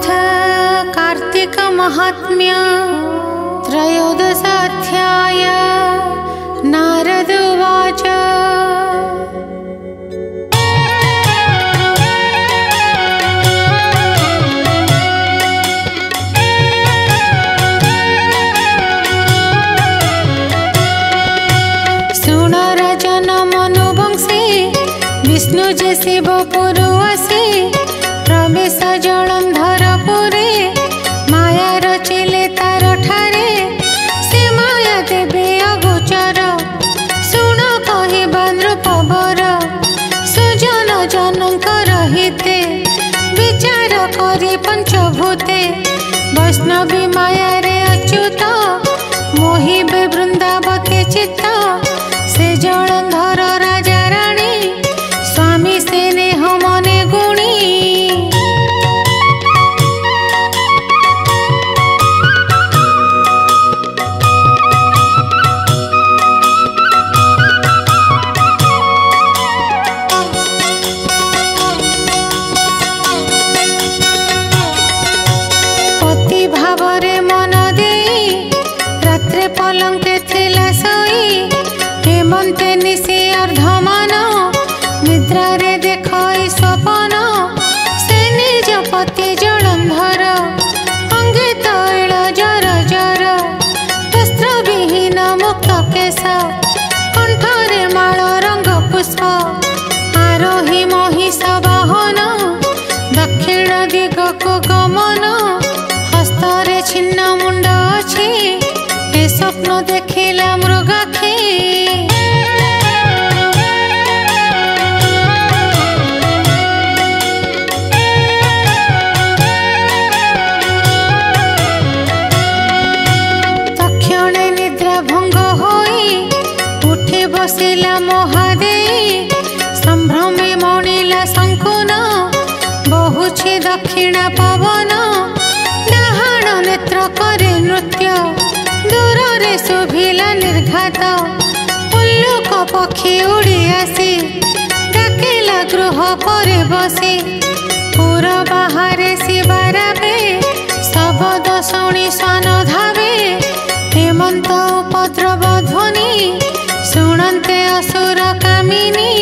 अथ कार्तिक महात्म्य त्रयोदशाध्याय। नारद उवाच सुन राजन मनुवंशी विष्णु जे शिव पुरुषी प्रवेश जलंधरपुरे माया रचिले तार ठारे से माया देवे अगोचर शुण कहवा नृपवर सुजन जनकर हिते विचार करी पंचभूते वैष्णवी माया रे अच्युत मोहिबे वृंदावती चित्त से जलंधर राजा रानी स्वामी से नेह मने गुणी पति भावरे मन देई रात्रे पलंके थिला सोई हेमंते निशी अर्धमान निद्रा रे देखई स्वपन से निज पति जलंधर अंगे तैल जर जर वस्त्र विहीन मुक्त केश कंठरे माल रंग पुष्प आरोही महिष वाहन दक्षिण दिग को गमन हस्तरे छिन्न मुंड अछि ए स्वप्न देखिला मृगाक्षी तक्षणे निद्रा भंग होई उठी बसिला महादेई संभ्रमे मणिला संकुन बहुछि दक्षिण पवन डाहाण नेत्र करे नृत्य दूर रे शोभिला निर्घात उल्लुक पक्षी उड़ी आसी डाकिला गृह परे बसी पुर बाहरे शिवारावे शब्द शुणी स्वान धावे हेमंत उपद्रव ध्वनि शुणन्ते असुर कामिनी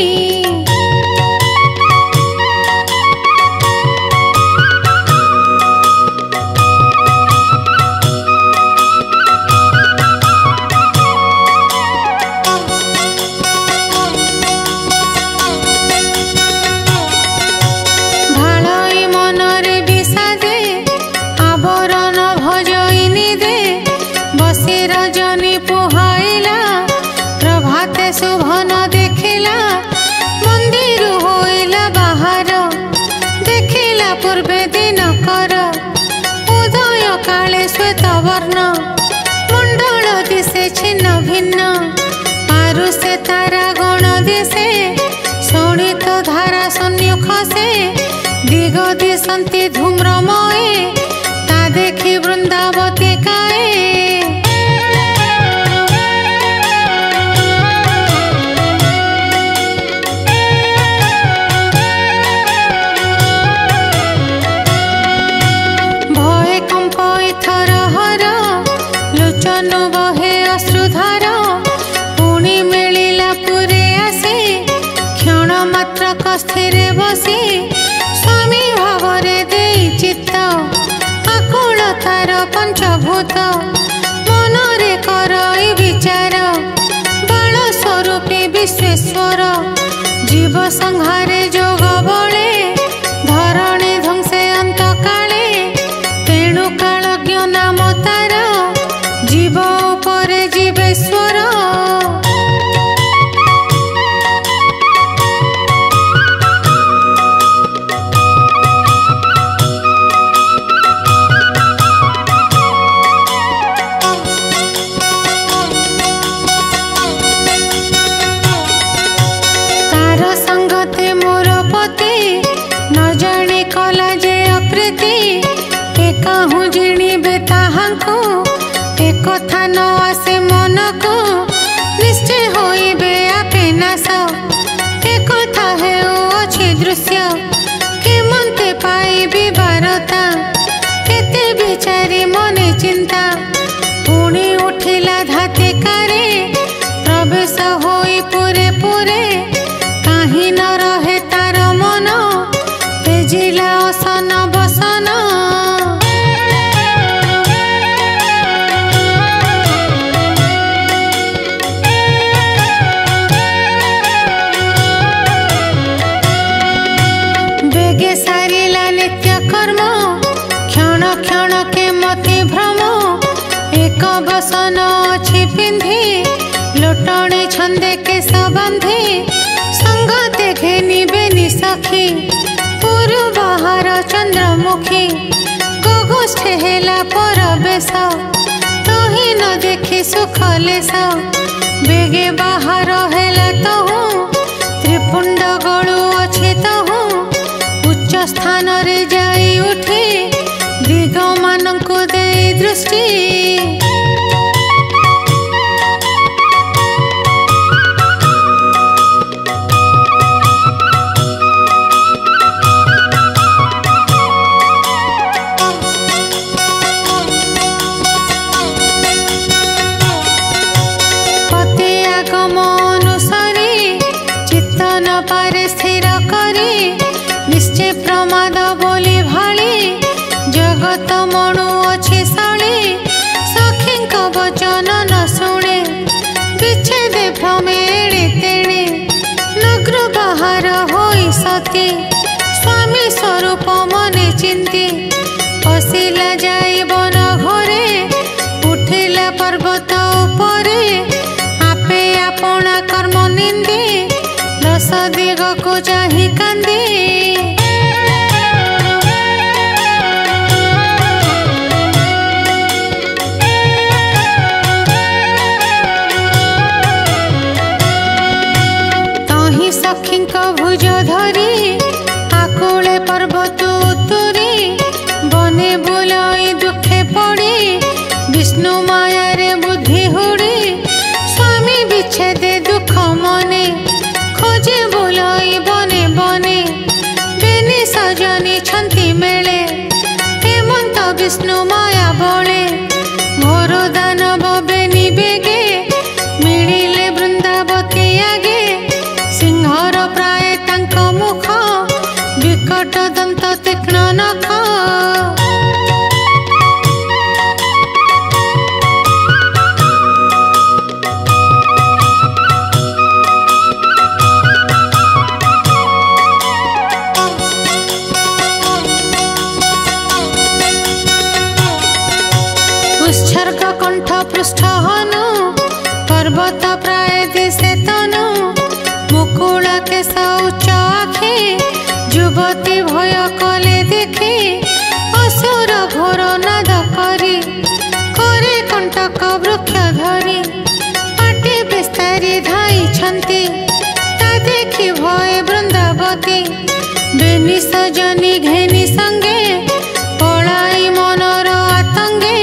भालई मनरे विषादे आवरण भजइनी दे बसी रजनी पुहाइला प्रभाते शुभन देखिला मंदिर होइला बाहर देखिला पूर्वे दिनकर उदय काले श्वेत वर्ण मंडल दिशे छिन्न भिन्न आरुषे तारा गण दिशे शोणित धारा शून्य खसे दिग दिशन्ति धूम्रमये ता देखि वृंदावती काए भये कंपई थरहर लोचन बहे अश्रुधार पुणी मिलिला पुरे आसी क्षण मात्र कस्थिरे बसी स्वामी भावरे देई चित्त आकुल तार पंचभूत मनरे करई विचार बाल स्वरूपी विश्वेश्वर जीव संहारे जोग बळे धरणी ध्वंसे अंत काले तेणु कालज्ञ नाम तार जीव उपरे जीवेश्वर तार संगते मोर पति न रहे तार मन तेजिला असन बसन बेगे सारिला नित्य कर्म क्षण क्षण के मति भ्रम एक बसन अछि पिंधि लोटणी छंदे के सबंधि संगते घेनी बेनी सखी पूर्व बाहर चंद्रमुखी गोगोष्ठे हेला परबेश तही न देखी सुख लेस बेगे बाहर हेला तहु त्रिपुंड गलु अछि तहु उच्च स्थान रे जाई उठी दिग मानंकु दे दृष्टि पारे स्थिर करी निश्चय प्रमाद बोली भाली जगत मणु अछि साली सखींक वचन न शुणे विच्छेदे भ्रमे एणे तेणे नग्र बाहर होई सती स्वामी स्वरूप मने चिंती पशिला जाई बन घरे उठिला पर्वत उपरे आपे आपना कर्म निंदी दस दिग को चाही कांदी ताही सखींक भुज धरी आकुले पर्वत उतुरी बने बुलाई दुखे पड़ी विष्णु माया रे बुद्धि हुड़ी स्वामी विच्छेदे दुख मने खोजे बुलाई बने बने बेनी सजनी छंती मेले हेमंत विष्णु माया बले घोर दानव बेनी बेगे मिलिले वृंदावती आगे सिंहर प्राय तांक मुख विकट दंत तीक्ष्ण नख उत्सर्ग कंठ पृष्ठ हनु पर्वत प्राय दिशे तनु मुकुल केश उच्च आखि युवती भय कले देखी असुर घोर नाद करी करे कंटक वृक्ष धरी पाटी विस्तारी धाई छंती ता देखी भय वृंदावती बेनी सजनी घेनी संगे पलाई मनर आतंगे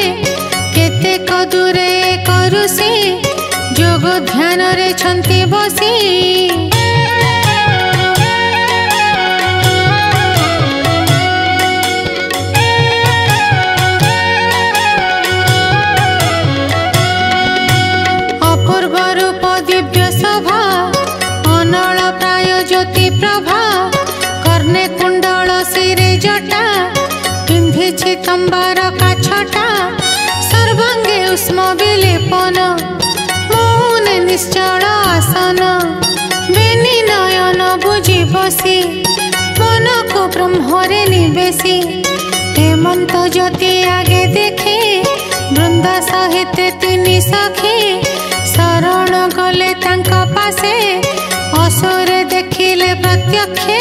केते कदूरे करुसी जोग ध्यान रे छंती बसी अपूर्व रूप दिव्य शोभा अनल प्राय ज्योति प्रभा कर्णे कुंडल शिरे जटा पिंधिछि तंबार काछटा सर्वांगे उष्म विलेपन मौन निश्चल आसन बेनी नयन बुझी बसी मन को ब्रह्मरे निवेशी हेमंत ज्योति आगे देखी वृंदा सहित तिनी सखी शरण गले तांक पासे असुर देखिले प्रत्यक्षे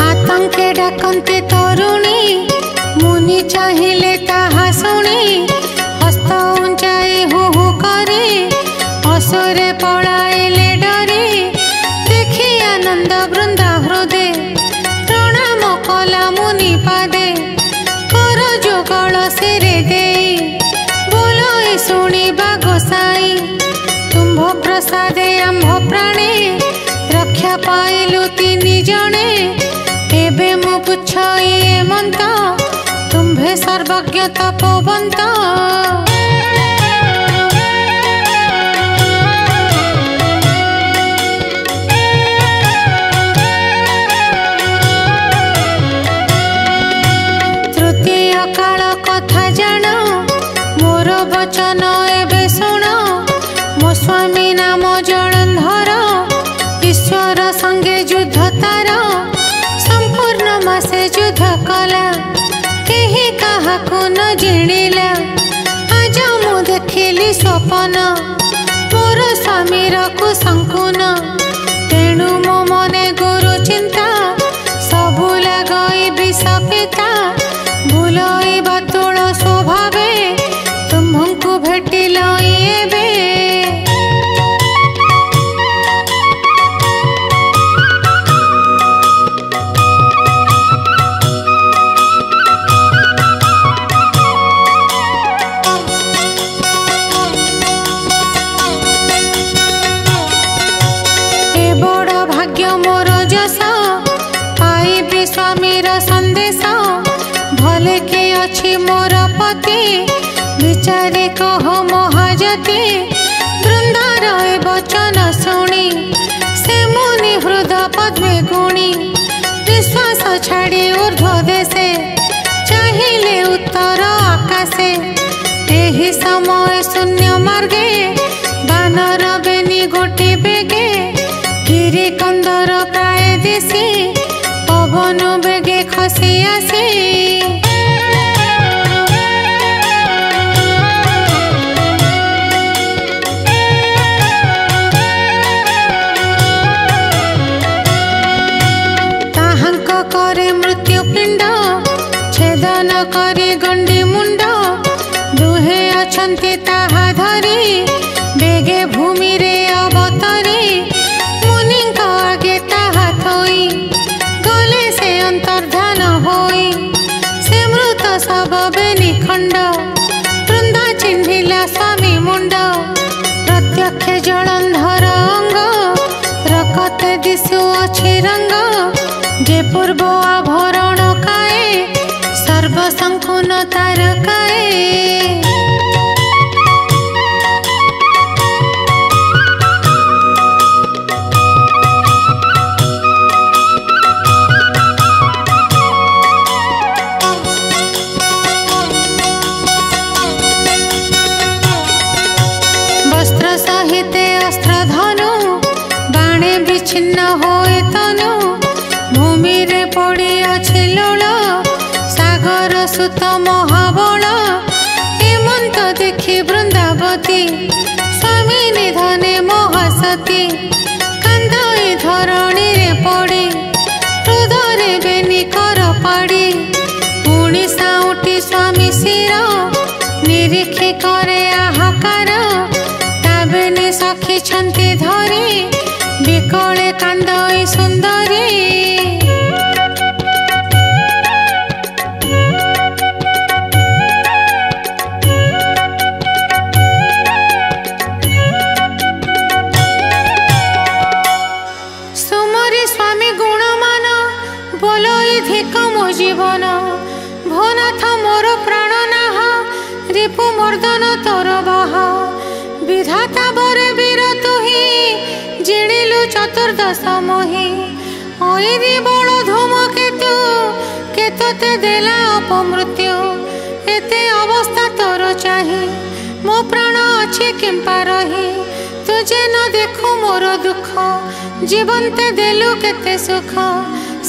आतंके डाकन्ते तरुणी मुनि चाहिले ताहा शुणी हस्त उंचाई हु करे असुरे पलाइले डरी देखी आनंद वृंदा हृदय प्रणाम कला मुनि पादे कर जोगल सिरे देई बोलाई शुणी बाग साई तुम्भ प्रसादे आंभ ये मंत तुम्भे सर्वज्ञ तपोवंत तृतीय काल कथा जान मोर वचन एबे शुण मो स्वामी नाम जलंधर ईश्वर संगे युद्ध तार संपूर्ण मासे युद्ध कला केही काहाकु न जिणिला आज मु देखिली स्वप्न मोर स्वामीर कुसंकुन तेणु मो मने गुरु चिंता सबु लगई विष पिता भूलई बातुल स्वभावे तुम्हंकु भेटिल एबे मोर पति विचारे कह महाजति वृंदार वचन शुणी से मुनि हृद पद्मे गुणी विश्वास छाड़ी ऊर्ध्व देशे चाहिले उत्तर आकाशे एही समय शून्य मार्गे बानर बेनी गोटी बेगे गिरी कंदर प्राय दिशी पवन बेगे खसी आसी करे मृत्यु पिंड छेदन करे गंडी मुंड दुहे अछंती ताहा धरी बेगे भूमि रे अवतरी मुनिंक आगे ताहा थोई गले से अंतर्धान होई से मृत सब बेनिखंड वृंदा चिन्हिला स्वामी मुंड प्रत्यक्ष जलंधर अंग रकते दिशु अछि रंग जे पूर्व आभरण काए सर्वसंकुन तार काए वस्त्र सहित अस्त्र धनु बाणे विच्छिन्न होए तनु भूमि रे पड़ी अछि लोल सागर सुत महाबल हेमंत देखी वृंदावती स्वामी निधने महासती कांदई धरणी रे पड़ी हृदय बेनी कर पाड़ी पुणी साउटी स्वामी शिर निरीक्षी करे आहाकार ताबेनी सखी छंती धरी बिकले कांदई सुंदरी जीवन भोनाथ मोर प्राण नाह रिपु मर्दन तोर बाह विधाता बरे वीर तुही जिणिलु चतुर्दश मोहि ओइरी बड़ धूमकेतु केतते देला अपमृत्यु एते अवस्था तोर चाही मो प्राण अछि किंपा रही तुझे न देखु मोर दुख जीवंते देलु केते सुख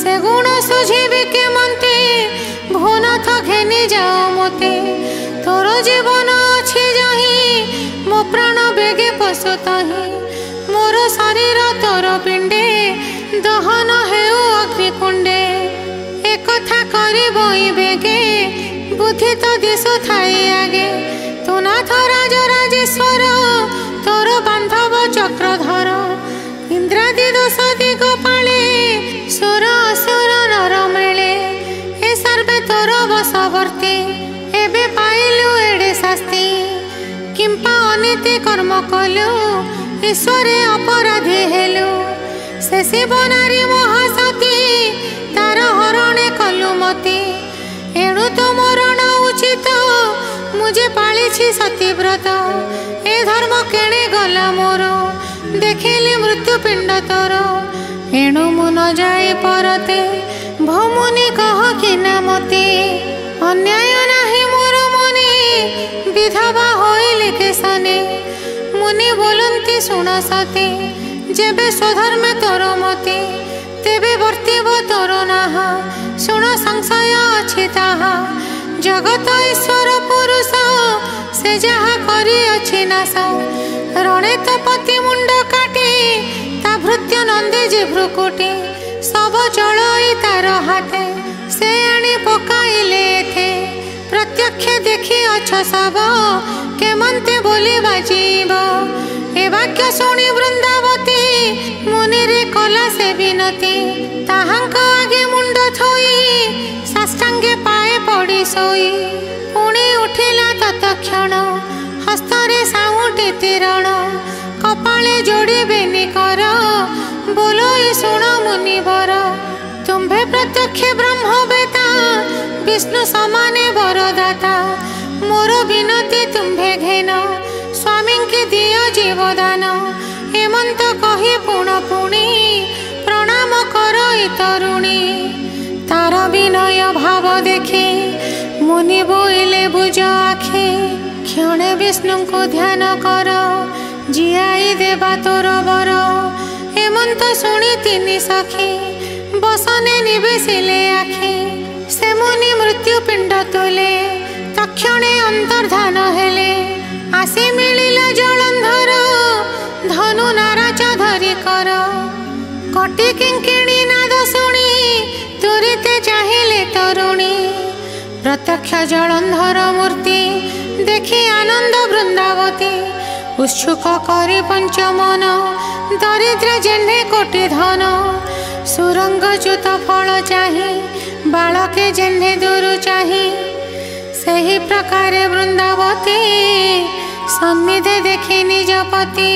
से गुण सुझीबी के मनते भोनाथ घेनी जाओ मते तोर जीवन अछि जही मो प्राण बेगे पशुताही मोर शरीर तोर पिंडे दहन हेउ अग्निकुंडे एक कथा करबई बेगे बुद्धि तो दिशु थाई आगे तू नाथ राज राजेश्वर तोर बांधव चक्रधर इंद्रादि दोष दिग पाले सुर असुर नर मेले ए सर्वे तोर बसवर्ती एबे पाइलु एडे शास्ति किंपा अनीति कर्म कलु ईश्वरे अपराधी हेलु से शिव नारी महासती तार हरणे कलु मुझे पाली सतीव्रत ए धर्म केणे गला मोर देखिली मृत्युपिंड तोर एणु मु न जाए परते भमुनि कह कि ना मते अन्याय नाही मोर मुनि विधवा होइली केसने मुनि बोलंती शुण सते जेबे स्वधर्मे तोर मते तेबे वर्तिब तोर नाहा शुण संशय अछि ताहा जगत ईश्वर पुरुष से जहा करी अछि नाश रणे तो पति मुंड काटी ता भृत्य नंदे जे भ्रुकुटी सब चलई तार हाथे से आनी पकाइले थे प्रत्यक्ष देखी अछ सब केमंते बोली बाजीब ए वाक्य शुणी वृंदावती मुनि रे कला से विनती ताहांक आगे मुंड थोई साष्टांगे पाए पड़ी सोई पुणी उठिला तत्क्षण हस्तरे साउटी तीरण कपाले जोड़ी बेनी कर बोलो शुण मुनिवर तुम्भे प्रत्यक्ष ब्रह्म बेता विष्णु समाने वरदाता मोर विनती तुम्भे घेन स्वामी की दियो जीवदान हेमंत कही पुण पुणी प्रणाम कर तरुणी तार विनय भाव देखी मुनि बोइले बुझ आखि क्षणे विष्णु को ध्यान कर जियाई देवा तोर बर हेमंत शुणी तिनि सखी बसने निवेशिले आखि से मुनि मृत्युपिंड तुले तक्षणे अंतर्धान हेले आसी मिलिला जलंधर धनु नाराज धरी कर कटी किंकिणी नाद शुणी तुरीते चाहिए तरुणी प्रत्यक्ष जलंधर मूर्ति देखी आनंद वृंदावती उत्सुक करी पंचमन दरिद्र जेन्हे कोटि धन सुरंग च्युत फल चाही बालके जेन्हे दूर चाही सही प्रकार वृंदावती सन्निधि देखी निज पति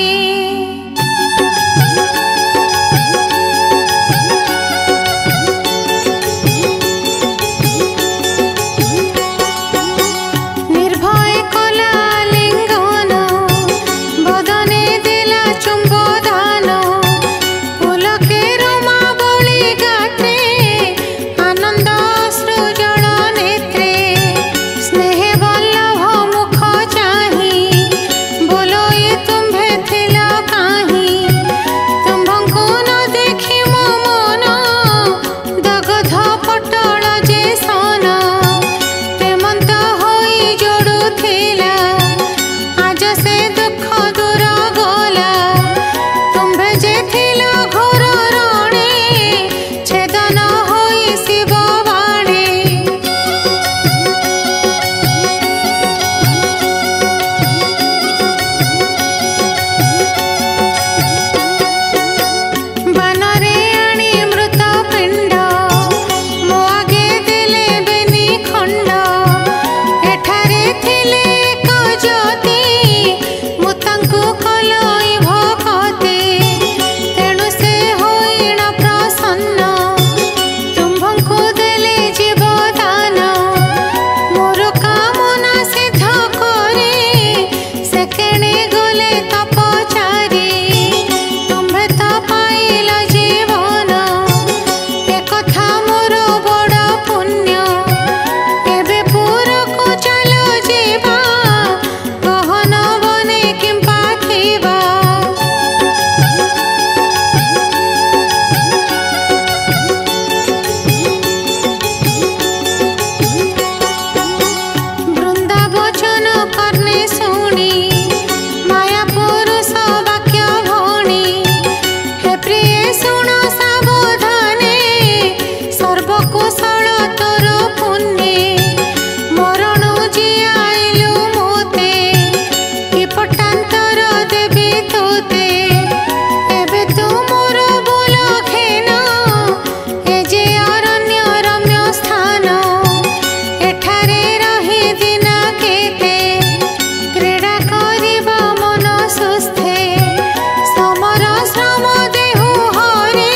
समर श्रम देहु हरे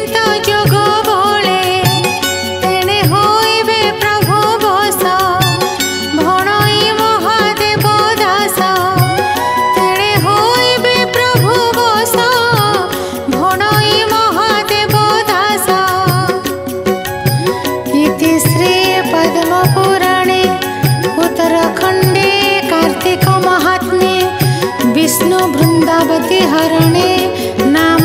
निश्चिंत जोग बोले तेणे होइबे प्रभु बस भणई महादेव दास तेणे होइबे प्रभु बस भणई महादेव दास। इति श्री पद्म पुराणे उत्तरखंडे कार्तिक महात्म्ये विष्णु वृंदावती हरणे नाम